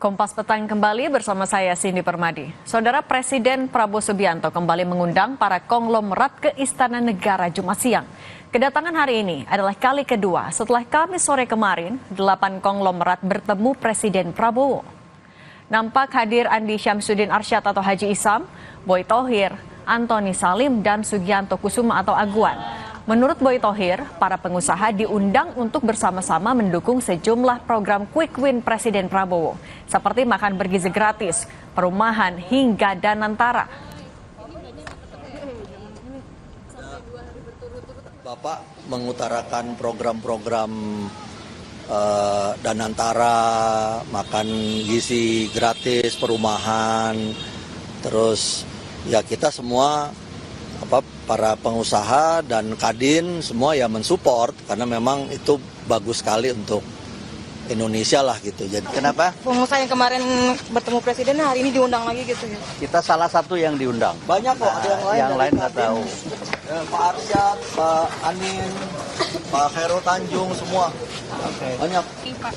Kompas Petang kembali bersama saya Cindy Permadi. Saudara Presiden Prabowo Subianto kembali mengundang para konglomerat ke Istana Negara Jumat siang. Kedatangan hari ini adalah kali kedua setelah Kamis sore kemarin 8 konglomerat bertemu Presiden Prabowo. Nampak hadir Andi Syamsuddin Arsyad atau Haji Isam, Boy Thohir, Antoni Salim, dan Sugianto Kusuma atau Aguan. Menurut Boy Thohir, para pengusaha diundang untuk bersama-sama mendukung sejumlah program quick win Presiden Prabowo, seperti makan bergizi gratis, perumahan, hingga Danantara. Bapak mengutarakan program-program Danantara, makan gizi gratis, perumahan, terus ya kita semua para pengusaha dan Kadin semua ya mensupport karena memang itu bagus sekali untuk Indonesia lah gitu. Jadi kenapa? Pengusaha yang kemarin bertemu presiden hari ini diundang lagi gitu ya. Kita salah satu yang diundang. Banyak kok, ada yang lain. Yang lain nggak tahu. Pak Arsyad, Pak Anin, Pak Khairul Tanjung semua. Okay. Banyak. Pak.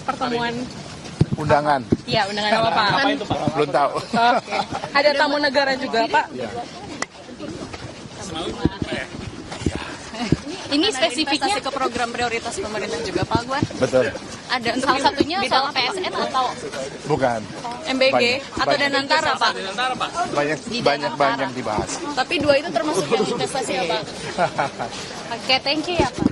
Pertemuan undangan. Iya, undangan apa Pak? Apa itu Pak? Belum tahu. Oke. Ada tamu negara juga Pak? Ya. Ini spesifiknya ke program prioritas pemerintah juga Pak Aguan? Betul. Ada salah satunya soal PSN atau Bukan. MBG atau banyak. Danantara Pak? Banyak dibahas. Tapi dua itu termasuk yang investasi ya Pak? Oke, thank you ya Pak.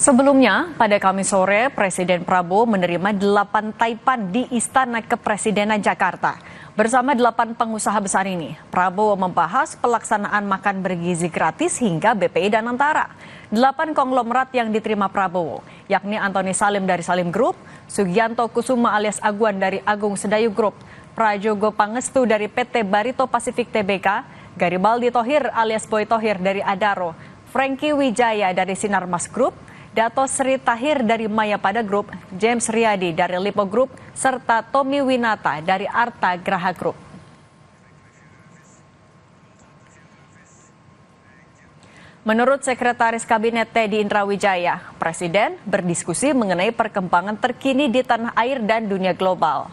Sebelumnya, pada Kamis sore, Presiden Prabowo menerima 8 taipan di Istana Kepresidenan Jakarta. Bersama 8 pengusaha besar ini, Prabowo membahas pelaksanaan makan bergizi gratis hingga BPI Danantara. 8 konglomerat yang diterima Prabowo, yakni Antoni Salim dari Salim Group, Sugianto Kusuma alias Aguan dari Agung Sedayu Group, Prajogo Pangestu dari PT Barito Pacific Tbk, Garibaldi Thohir alias Boy Thohir dari Adaro, Franky Wijaya dari Sinarmas Group, Dato Sri Tahir dari Mayapada Group, James Riyadi dari Lipo Group, serta Tommy Winata dari Arta Graha Group. Menurut Sekretaris Kabinet Teddy Indrawijaya, Presiden berdiskusi mengenai perkembangan terkini di tanah air dan dunia global,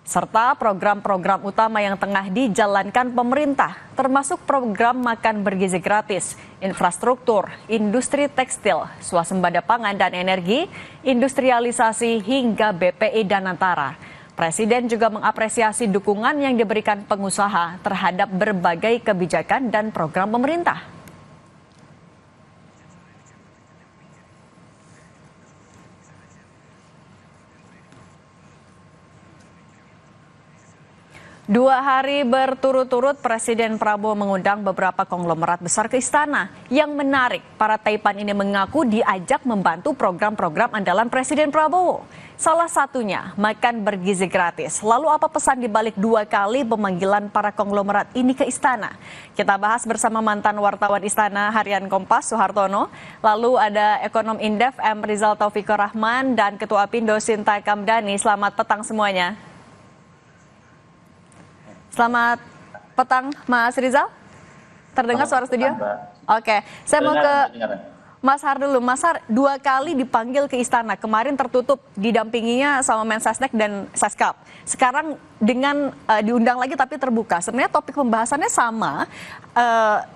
serta program-program utama yang tengah dijalankan pemerintah, termasuk program makan bergizi gratis, infrastruktur, industri tekstil, swasembada pangan dan energi, industrialisasi, hingga BPI Danantara. Presiden juga mengapresiasi dukungan yang diberikan pengusaha terhadap berbagai kebijakan dan program pemerintah. Dua hari berturut-turut Presiden Prabowo mengundang beberapa konglomerat besar ke istana. Yang menarik, para taipan ini mengaku diajak membantu program-program andalan Presiden Prabowo. Salah satunya, makan bergizi gratis. Lalu apa pesan dibalik 2 kali pemanggilan para konglomerat ini ke istana? Kita bahas bersama mantan wartawan Istana Harian Kompas, Suhartono. Lalu ada ekonom Indef, M. Rizal Taufikur Rahman, dan Ketua Pindo Sinta Kamdani. Selamat petang semuanya. Selamat petang, Mas Rizal. Terdengar suara studio? Oke, saya mau ke Mas Har dulu. Mas Har, 2 kali dipanggil ke istana. Kemarin tertutup, didampinginya sama Mensesnek dan Seskap. Sekarang dengan diundang lagi tapi terbuka. Sebenarnya topik pembahasannya sama,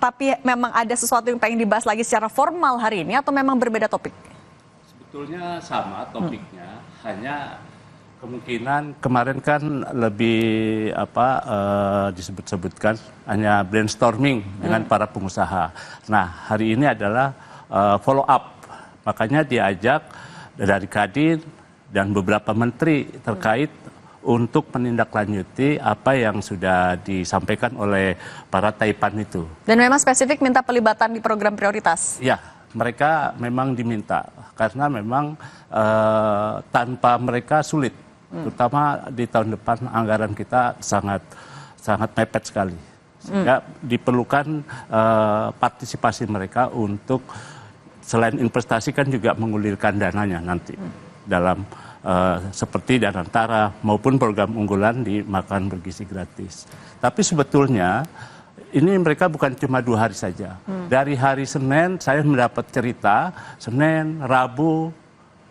tapi memang ada sesuatu yang pengen dibahas lagi secara formal hari ini atau memang berbeda topik? Sebetulnya sama topiknya, hanya kemungkinan kemarin kan lebih disebut-sebutkan hanya brainstorming dengan para pengusaha. Nah, hari ini adalah follow up. Makanya diajak dari Kadin dan beberapa menteri terkait untuk menindaklanjuti apa yang sudah disampaikan oleh para taipan itu. Dan memang spesifik minta pelibatan di program prioritas? Ya, mereka memang diminta karena memang tanpa mereka sulit. Terutama di tahun depan anggaran kita sangat mepet sekali. Sehingga diperlukan partisipasi mereka untuk selain investasi kan juga mengulirkan dananya nanti dalam seperti Danantara maupun program unggulan di makan bergizi gratis. Tapi sebetulnya ini mereka bukan cuma 2 hari saja. Dari hari Senin saya mendapat cerita, Senin, Rabu,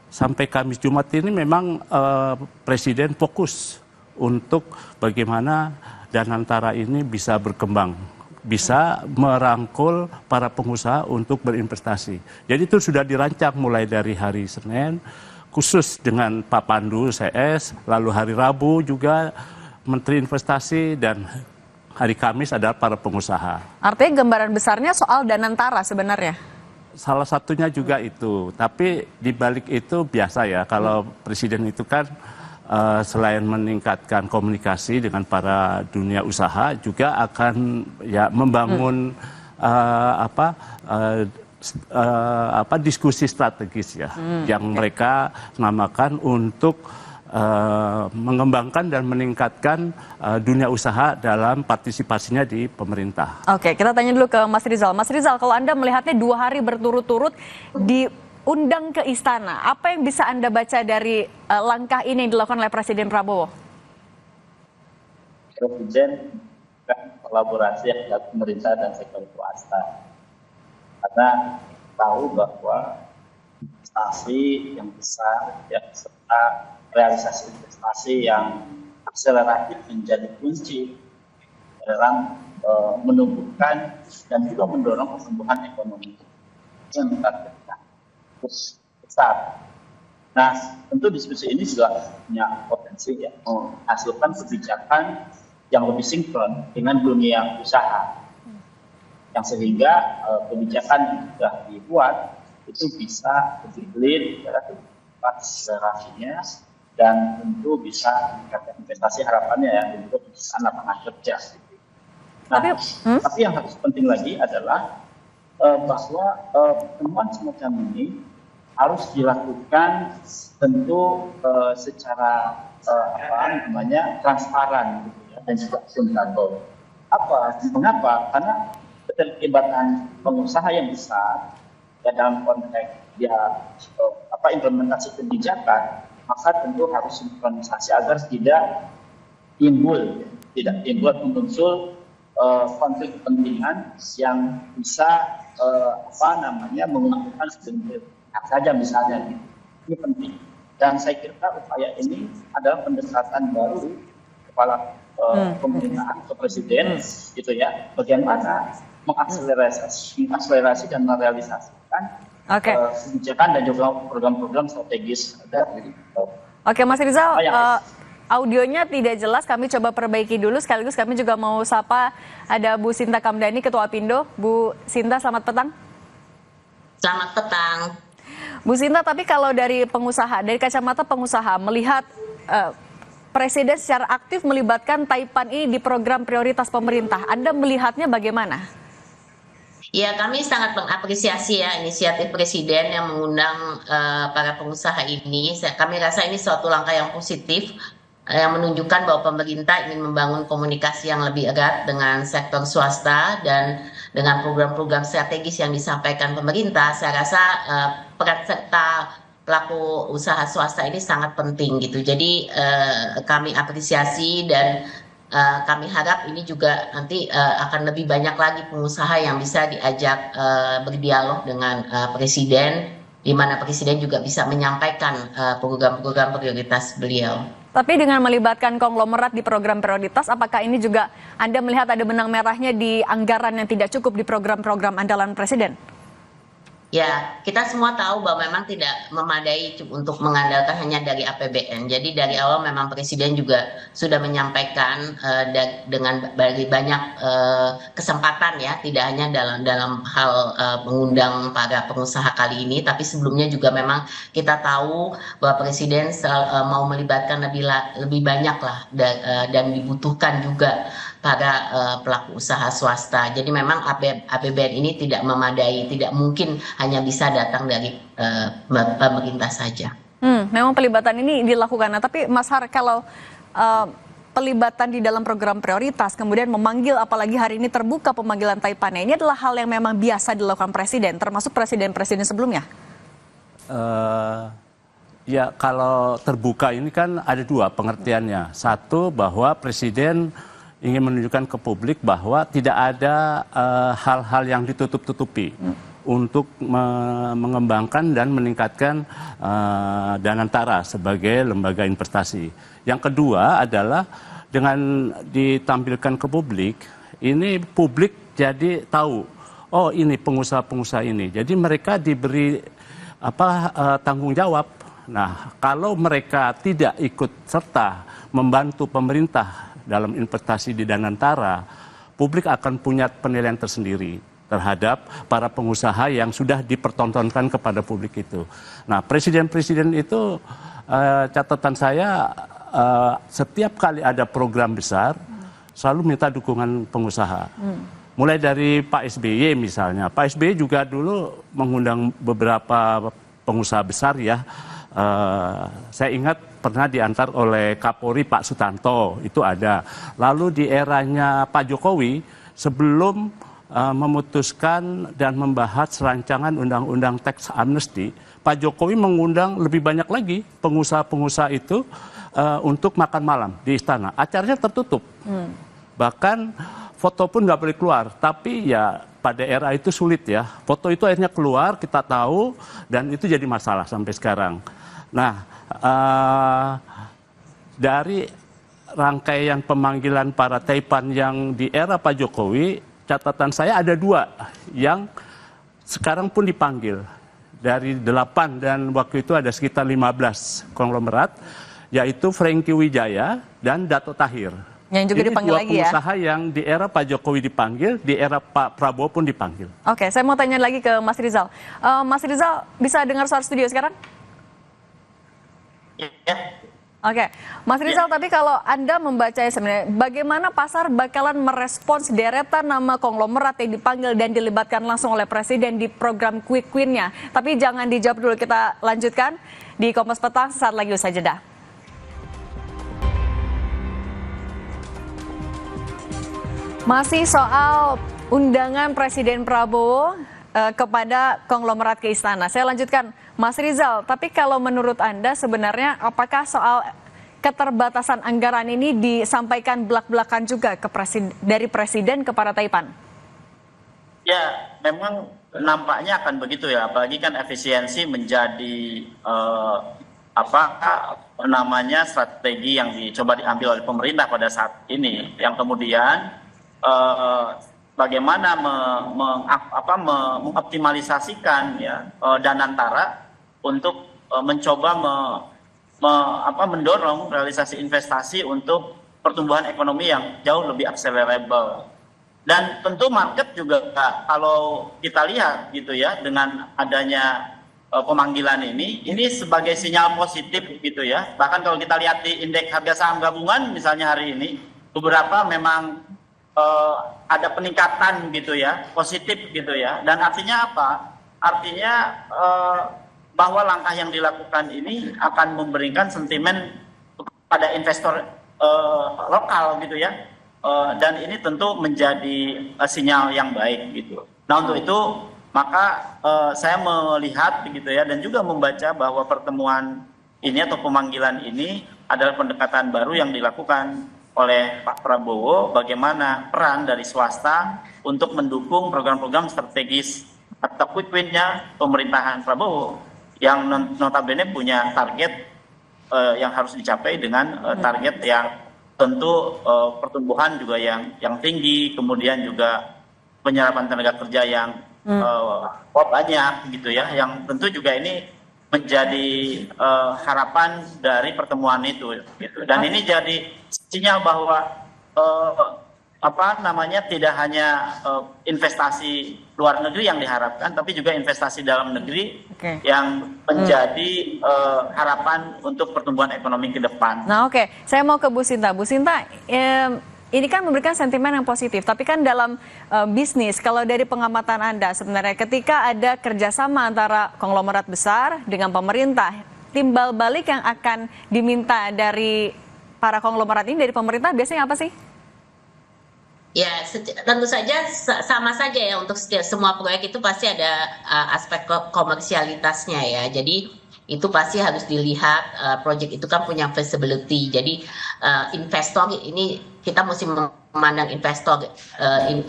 sampai Kamis Jumat ini memang Presiden fokus untuk bagaimana Danantara ini bisa berkembang, bisa merangkul para pengusaha untuk berinvestasi. Jadi itu sudah dirancang mulai dari hari Senin, khusus dengan Pak Pandu CS, lalu hari Rabu juga Menteri Investasi, dan hari Kamis adalah para pengusaha. Artinya gambaran besarnya soal Danantara sebenarnya? Salah satunya juga itu, tapi di balik itu biasa ya, kalau Presiden itu kan selain meningkatkan komunikasi dengan para dunia usaha, juga akan ya membangun diskusi strategis ya, yang mereka namakan untuk mengembangkan dan meningkatkan dunia usaha dalam partisipasinya di pemerintah. Oke, kita tanya dulu ke Mas Rizal. Mas Rizal, kalau Anda melihatnya 2 hari berturut-turut diundang ke istana, apa yang bisa Anda baca dari langkah ini yang dilakukan oleh Presiden Prabowo? Presiden kan kolaborasi antara pemerintah dan sektor swasta. Karena tahu bahwa investasi yang besar, yang serta realisasi investasi yang akseleratif menjadi kunci dalam menumbuhkan dan juga mendorong pertumbuhan ekonomi yang ditargetkan besar. Nah, tentu diskusi ini juga punya potensi ya, menghasilkan kebijakan yang lebih sinkron dengan dunia usaha, yang sehingga kebijakan yang sudah dibuat itu bisa lebih clear, lebih cepat akselerasinya, dan tentu bisa meningkatkan investasi, harapannya ya untuk lapangan kerja. Nah, tapi yang harus penting lagi adalah bahwa pertemuan semacam ini harus dilakukan tentu secara transparan gitu ya, dan juga akuntabel. Mengapa? Karena keterlibatan pengusaha yang besar ya, dalam konteks implementasi kebijakan, maka tentu harus sinkronisasi agar tidak timbul muncul konflik kepentingan yang bisa menguntungkan segelintir pihak saja misalnya. Ini penting, dan saya kira upaya ini adalah pendekatan baru kepala pemerintahan ke presiden gitu ya, bagaimana mengakselerasi dan merealisasikan kebijakan dan juga program-program strategis. Oke, Mas Rizal, audionya tidak jelas, kami coba perbaiki dulu. Sekaligus kami juga mau sapa ada Bu Sinta Kamdani, Ketua Apindo. Bu Sinta, selamat petang. Selamat petang. Bu Sinta, tapi kalau dari pengusaha, dari kacamata pengusaha, melihat Presiden secara aktif melibatkan Taipan ini di program prioritas pemerintah, Anda melihatnya bagaimana? Ya, kami sangat mengapresiasi ya inisiatif Presiden yang mengundang para pengusaha ini. Kami rasa ini suatu langkah yang positif, yang menunjukkan bahwa pemerintah ingin membangun komunikasi yang lebih erat dengan sektor swasta, dan dengan program-program strategis yang disampaikan pemerintah, saya rasa peran serta pelaku usaha swasta ini sangat penting gitu. Jadi kami apresiasi, dan kami harap ini juga nanti akan lebih banyak lagi pengusaha yang bisa diajak berdialog dengan Presiden, di mana Presiden juga bisa menyampaikan program-program prioritas beliau. Tapi dengan melibatkan konglomerat di program prioritas, apakah ini juga Anda melihat ada benang merahnya di anggaran yang tidak cukup di program-program andalan Presiden? Ya, kita semua tahu bahwa memang tidak memadai untuk mengandalkan hanya dari APBN. Jadi dari awal memang Presiden juga sudah menyampaikan dengan banyak kesempatan ya, tidak hanya dalam hal mengundang para pengusaha kali ini, tapi sebelumnya juga memang kita tahu bahwa Presiden mau melibatkan lebih banyak lah, dan dibutuhkan juga para pelaku usaha swasta. Jadi memang APBN ini tidak memadai, tidak mungkin hanya bisa datang dari pemerintah saja. Memang pelibatan ini dilakukan. Nah, tapi Mas Har, kalau pelibatan di dalam program prioritas, kemudian memanggil, apalagi hari ini terbuka pemanggilan Taipan, ini adalah hal yang memang biasa dilakukan Presiden, termasuk presiden-presiden sebelumnya? Ya, kalau terbuka ini kan ada dua pengertiannya. Satu, bahwa Presiden ingin menunjukkan ke publik bahwa tidak ada hal-hal yang ditutup-tutupi. untuk mengembangkan dan meningkatkan Danantara sebagai lembaga investasi. Yang kedua adalah dengan ditampilkan ke publik, ini publik jadi tahu, oh ini pengusaha-pengusaha ini. Jadi mereka diberi tanggung jawab. Nah, kalau mereka tidak ikut serta membantu pemerintah dalam investasi di Danantara, publik akan punya penilaian tersendiri terhadap para pengusaha yang sudah dipertontonkan kepada publik itu. Nah, presiden-presiden itu catatan saya setiap kali ada program besar selalu minta dukungan pengusaha. Mulai dari Pak SBY misalnya. Pak SBY juga dulu mengundang beberapa pengusaha besar ya. Saya ingat pernah diantar oleh Kapolri Pak Sutanto, itu ada. Lalu di eranya Pak Jokowi, sebelum memutuskan dan membahas rancangan undang-undang tax amnesty, Pak Jokowi mengundang lebih banyak lagi pengusaha-pengusaha itu untuk makan malam di istana. Acaranya tertutup. Bahkan foto pun nggak boleh keluar, tapi ya pada era itu sulit ya. Foto itu akhirnya keluar, kita tahu, dan itu jadi masalah sampai sekarang. Nah, dari rangkaian pemanggilan para Taipan yang di era Pak Jokowi, catatan saya ada 2 yang sekarang pun dipanggil. Dari 8 dan waktu itu ada sekitar 15 konglomerat, yaitu Franky Wijaya dan Dato Tahir. Yang juga ini dipanggil 2 lagi ya? pengusaha yang di era Pak Jokowi dipanggil, di era Pak Prabowo pun dipanggil. Oke, saya mau tanya lagi ke Mas Rizal. Mas Rizal, bisa dengar suara studio sekarang? Ya. Oke, Mas Rizal, tapi kalau Anda membacanya sebenarnya, bagaimana pasar bakalan merespons deretan nama konglomerat yang dipanggil dan dilibatkan langsung oleh Presiden di program Quick Win-nya? Tapi jangan dijawab dulu, kita lanjutkan di Kompas Petang sesaat lagi usai jeda. Masih soal undangan Presiden Prabowo kepada konglomerat ke istana. Saya lanjutkan, Mas Rizal, tapi kalau menurut Anda sebenarnya apakah soal keterbatasan anggaran ini disampaikan belak-belakan juga ke dari Presiden kepada Taipan? Ya, memang nampaknya akan begitu ya, apalagi kan efisiensi menjadi strategi yang dicoba diambil oleh pemerintah pada saat ini, yang kemudian bagaimana mengoptimalisasikan ya Danantara untuk mencoba mendorong realisasi investasi untuk pertumbuhan ekonomi yang jauh lebih accelerable. Dan tentu market juga kalau kita lihat gitu ya, dengan adanya pemanggilan ini sebagai sinyal positif gitu ya. Bahkan kalau kita lihat di indeks harga saham gabungan misalnya hari ini, beberapa memang ada peningkatan gitu ya, positif gitu ya. Dan artinya apa? Artinya bahwa langkah yang dilakukan ini akan memberikan sentimen kepada investor lokal gitu ya. Dan ini tentu menjadi sinyal yang baik gitu. Nah, untuk itu maka saya melihat gitu ya, dan juga membaca bahwa pertemuan ini atau pemanggilan ini adalah pendekatan baru yang dilakukan oleh Pak Prabowo, bagaimana peran dari swasta untuk mendukung program-program strategis atau quick win-nya pemerintahan Prabowo yang notabene punya target yang harus dicapai dengan target yang tentu pertumbuhan juga yang tinggi, kemudian juga penyerapan tenaga kerja yang banyak gitu ya, yang tentu juga ini menjadi harapan dari pertemuan itu gitu. Dan ini jadi sinyal bahwa tidak hanya investasi luar negeri yang diharapkan, tapi juga investasi dalam negeri yang menjadi harapan untuk pertumbuhan ekonomi ke depan. Nah, saya mau ke Bu Sinta. Bu Sinta, ini kan memberikan sentimen yang positif, tapi kan dalam bisnis, kalau dari pengamatan Anda sebenarnya ketika ada kerjasama antara konglomerat besar dengan pemerintah, timbal balik yang akan diminta dari para konglomerat ini dari pemerintah biasanya apa sih? Ya, tentu saja sama saja ya, untuk semua proyek itu pasti ada aspek komersialitasnya ya. Jadi itu pasti harus dilihat project itu kan punya feasibility. Jadi investor ini kita mesti memandang investor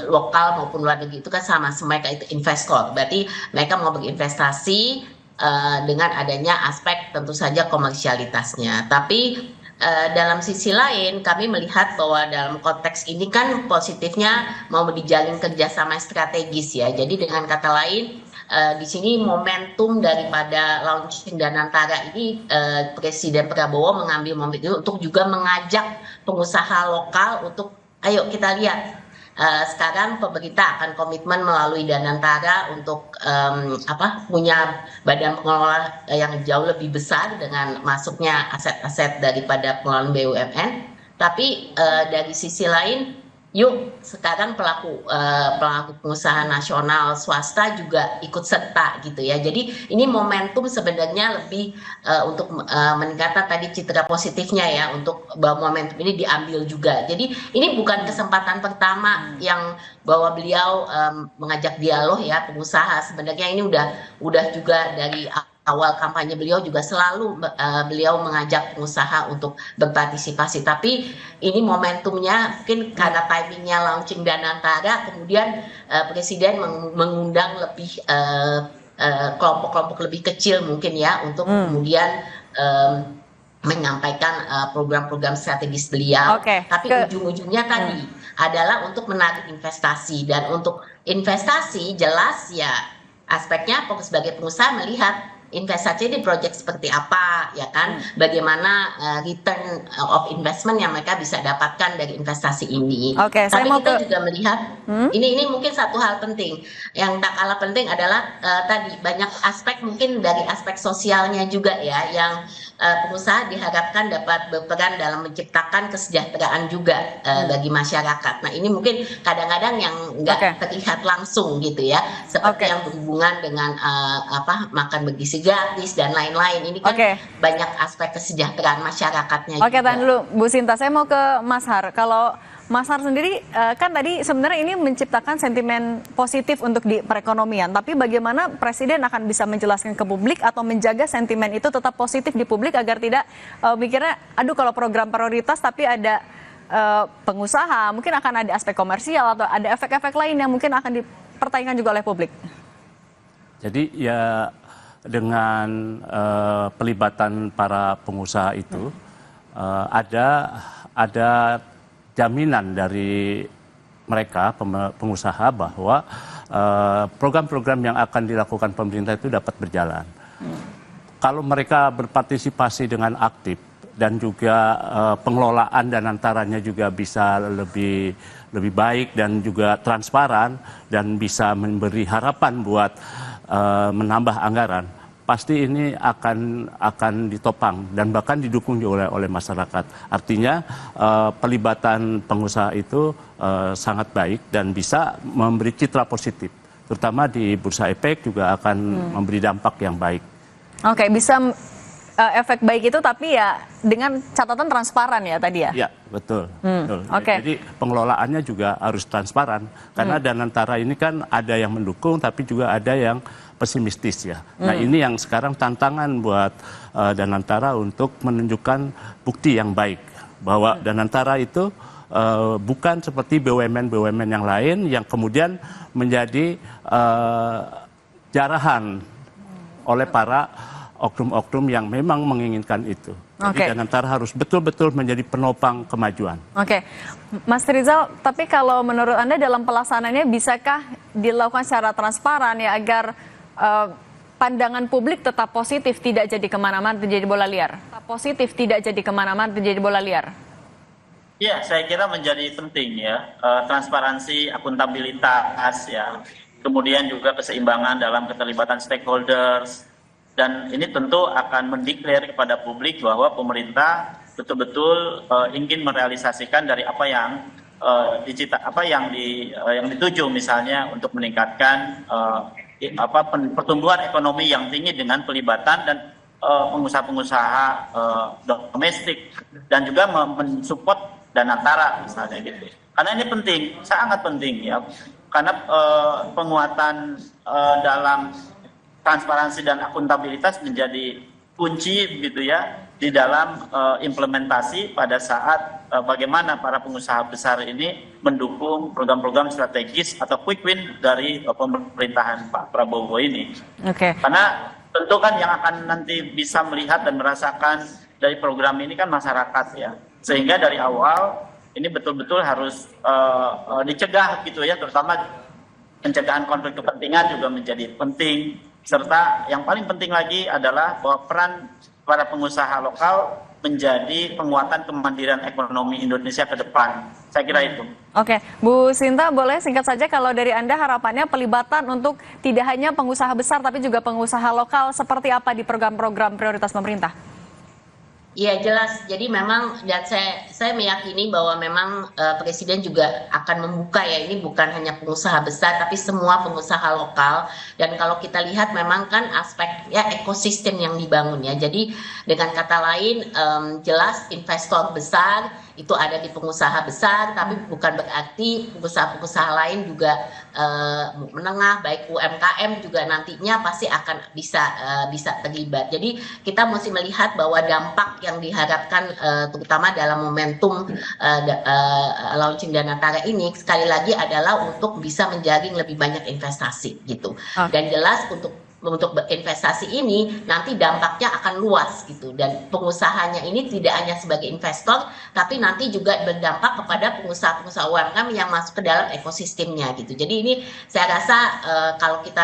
lokal maupun luar negeri itu kan sama, mereka itu investor. Berarti mereka mau berinvestasi dengan adanya aspek tentu saja komersialitasnya. Tapi dalam sisi lain kami melihat bahwa dalam konteks ini kan positifnya mau dijalin kerjasama strategis ya. Jadi dengan kata lain di sini momentum daripada launching Danantara ini Presiden Prabowo mengambil momen itu untuk juga mengajak pengusaha lokal untuk ayo kita lihat sekarang pemerintah akan komitmen melalui Danantara untuk punya badan pengelola yang jauh lebih besar dengan masuknya aset-aset daripada pengelolaan BUMN. Tapi dari sisi lain yuk sekarang pelaku pengusaha nasional swasta juga ikut serta gitu ya. Jadi ini momentum sebenarnya lebih untuk meningkatkan tadi citra positifnya ya, untuk bahwa momentum ini diambil juga. Jadi ini bukan kesempatan pertama yang bahwa beliau mengajak dialog ya pengusaha. Sebenarnya ini udah juga dari awal kampanye beliau juga selalu beliau mengajak pengusaha untuk berpartisipasi. Tapi ini momentumnya mungkin karena timingnya launching Danantara, kemudian Presiden mengundang lebih kelompok-kelompok lebih kecil mungkin ya untuk kemudian menyampaikan program-program strategis beliau. Tapi ujung-ujungnya tadi adalah untuk menarik investasi, dan untuk investasi jelas ya aspeknya sebagai pengusaha melihat investasi di proyek seperti apa ya kan, bagaimana return of investment yang mereka bisa dapatkan dari investasi ini. Tapi kita juga melihat ini mungkin satu hal penting yang tak kalah penting adalah tadi banyak aspek mungkin dari aspek sosialnya juga ya, yang pengusaha diharapkan dapat berperan dalam menciptakan kesejahteraan juga bagi masyarakat. Nah ini mungkin kadang-kadang yang nggak terlihat langsung gitu ya, seperti yang berhubungan dengan makan bergizi gratis dan lain-lain. Ini kan banyak aspek kesejahteraan masyarakatnya. Tahan dulu Bu Sinta, saya mau ke Mas Har. Kalau Mas Har sendiri kan tadi sebenarnya ini menciptakan sentimen positif untuk di perekonomian, tapi bagaimana Presiden akan bisa menjelaskan ke publik atau menjaga sentimen itu tetap positif di publik agar tidak mikirnya aduh kalau program prioritas tapi ada pengusaha, mungkin akan ada aspek komersial atau ada efek-efek lain yang mungkin akan dipertanyakan juga oleh publik. Jadi ya dengan pelibatan para pengusaha itu ada jaminan dari mereka pengusaha bahwa program-program yang akan dilakukan pemerintah itu dapat berjalan. Kalau mereka berpartisipasi dengan aktif dan juga pengelolaan Danantaranya juga bisa lebih baik dan juga transparan dan bisa memberi harapan buat menambah anggaran, pasti ini akan ditopang dan bahkan didukung juga oleh masyarakat. Artinya pelibatan pengusaha itu sangat baik dan bisa memberi citra positif, terutama di Bursa Efek juga akan memberi dampak yang baik. Bisa efek baik itu tapi ya dengan catatan transparan ya tadi ya? Ya betul. Jadi pengelolaannya juga harus transparan karena Danantara ini kan ada yang mendukung tapi juga ada yang pesimistis ya. Nah ini yang sekarang tantangan buat Danantara untuk menunjukkan bukti yang baik bahwa Danantara itu bukan seperti BUMN-BUMN yang lain yang kemudian menjadi jarahan oleh para oknum-oknum yang memang menginginkan itu. Jadi Danantara harus betul-betul menjadi penopang kemajuan. Mas Rizal, tapi kalau menurut Anda dalam pelaksanaannya bisakah dilakukan secara transparan ya agar pandangan publik tetap positif, tidak jadi kemana-mana terjadi bola liar? Positif, tidak jadi kemana-mana terjadi bola liar? Ya, saya kira menjadi penting ya, transparansi, akuntabilitas ya, kemudian juga keseimbangan dalam keterlibatan stakeholders. Dan ini tentu akan mendeklar kepada publik bahwa pemerintah betul-betul ingin merealisasikan dari apa yang yang dituju, misalnya untuk meningkatkan pertumbuhan ekonomi yang tinggi dengan pelibatan dan pengusaha-pengusaha domestik dan juga mensupport Danantara misalnya gitu. Karena ini penting, sangat penting ya, karena penguatan dalam transparansi dan akuntabilitas menjadi kunci gitu ya di dalam implementasi pada saat bagaimana para pengusaha besar ini mendukung program-program strategis atau quick win dari pemerintahan Pak Prabowo ini. Karena tentu kan yang akan nanti bisa melihat dan merasakan dari program ini kan masyarakat ya. Sehingga dari awal ini betul-betul harus dicegah gitu ya, terutama pencegahan konflik kepentingan juga menjadi penting. Serta yang paling penting lagi adalah bahwa peran para pengusaha lokal menjadi penguatan kemandirian ekonomi Indonesia ke depan. Saya kira itu. Oke, Bu Sinta, boleh singkat saja kalau dari Anda harapannya pelibatan untuk tidak hanya pengusaha besar tapi juga pengusaha lokal seperti apa di program-program prioritas pemerintah? Iya jelas, jadi memang dan saya meyakini bahwa memang Presiden juga akan membuka ya, ini bukan hanya pengusaha besar tapi semua pengusaha lokal. Dan kalau kita lihat memang kan aspek ya ekosistem yang dibangun ya, jadi dengan kata lain jelas investor besar itu ada di pengusaha besar, tapi bukan berarti pengusaha-pengusaha lain juga menengah baik UMKM juga nantinya pasti akan bisa terlibat. Jadi kita mesti melihat bahwa dampak yang diharapkan terutama dalam momentum launching Danatara ini sekali lagi adalah untuk bisa menjaring lebih banyak investasi gitu. Dan jelas untuk berinvestasi ini nanti dampaknya akan luas gitu, dan pengusahanya ini tidak hanya sebagai investor tapi nanti juga berdampak kepada pengusaha-pengusaha UMKM yang masuk ke dalam ekosistemnya gitu. Jadi ini saya rasa kalau kita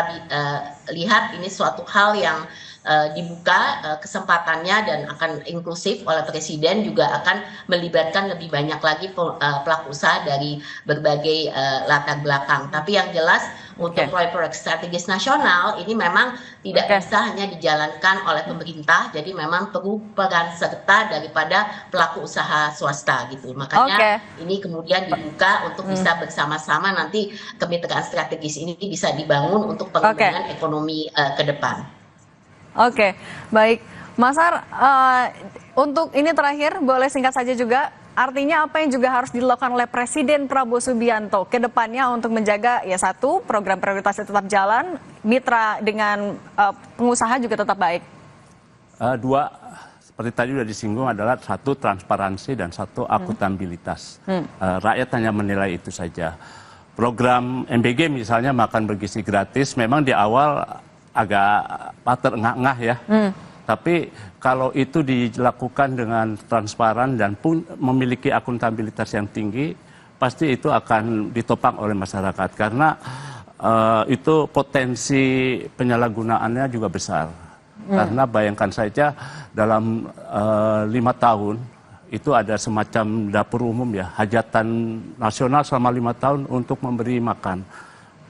lihat ini suatu hal yang dibuka kesempatannya dan akan inklusif oleh Presiden, juga akan melibatkan lebih banyak lagi pelaku usaha dari berbagai latar belakang. Tapi yang jelas untuk proyek-proyek strategis nasional ini memang tidak bisa hanya dijalankan oleh pemerintah, jadi memang perlu peran serta daripada pelaku usaha swasta gitu. Makanya ini kemudian dibuka untuk bisa bersama-sama nanti kemitraan strategis ini bisa dibangun untuk pengembangan ekonomi ke depan. Oke, baik. Mas Ar, untuk ini terakhir, boleh singkat saja juga, artinya apa yang juga harus dilakukan oleh Presiden Prabowo Subianto ke depannya untuk menjaga, ya satu, program prioritasnya tetap jalan, mitra dengan pengusaha juga tetap baik? Dua, seperti tadi sudah disinggung, adalah satu, transparansi, dan satu, akuntabilitas. Rakyat hanya menilai itu saja. Program MBG misalnya, makan bergizi gratis, memang di awal agak terengah-engah ya. Tapi kalau itu dilakukan dengan transparan dan pun memiliki akuntabilitas yang tinggi, pasti itu akan ditopang oleh masyarakat. Karena itu potensi penyalahgunaannya juga besar. Karena bayangkan saja dalam 5 tahun itu ada semacam dapur umum ya, hajatan nasional selama 5 tahun untuk memberi makan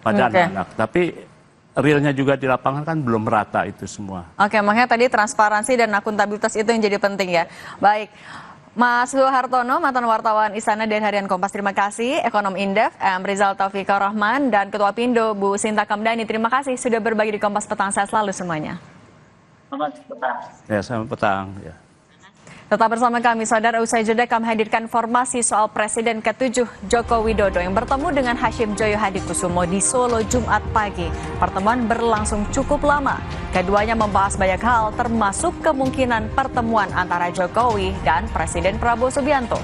pada anak-anak. Tapi realnya juga di lapangan kan belum merata itu semua. Oke, makanya tadi transparansi dan akuntabilitas itu yang jadi penting ya. Baik, Mas Hartono, mantan wartawan Istana dan Harian Kompas, terima kasih. Ekonom Indef, Rizal Taufikur Rahman, dan Ketua Pindo, Bu Sinta Kamdhani, terima kasih sudah berbagi di Kompas Petang. Sehat selalu semuanya. Selamat petang. Ya, selamat petang. Ya. Tetap bersama kami, saudara. Usai jeda kami hadirkan informasi soal Presiden ke-7 Joko Widodo yang bertemu dengan Hashim Joyo Hadikusumo di Solo Jumat pagi. Pertemuan berlangsung cukup lama. Keduanya membahas banyak hal termasuk kemungkinan pertemuan antara Jokowi dan Presiden Prabowo Subianto.